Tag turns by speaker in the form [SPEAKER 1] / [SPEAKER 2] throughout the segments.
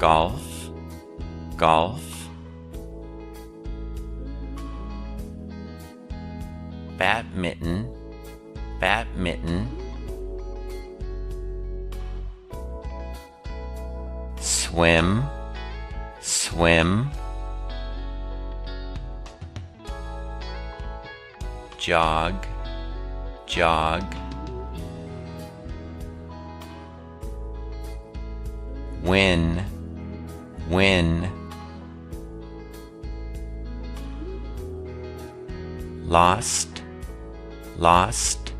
[SPEAKER 1] golf, golf. Badminton, badminton. Swim, swim. Jog, jog. Win, win. Lost, lost.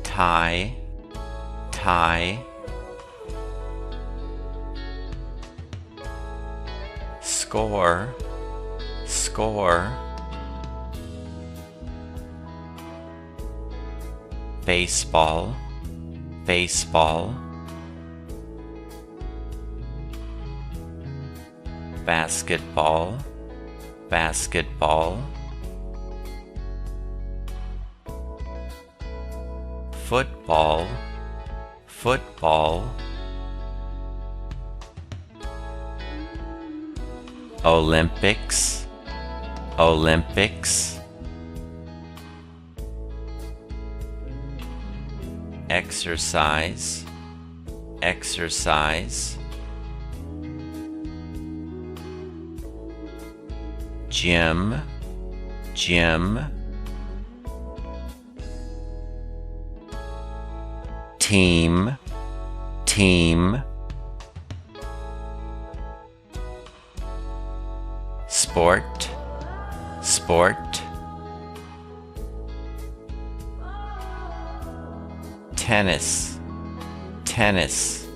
[SPEAKER 1] Tie, tie. Score, score. Baseball, baseball. Basketball, basketball. Football, football. Olympics, Olympics. Exercise, exercise. Gym, gym. Team, team. Sport, sport. Tennis, tennis.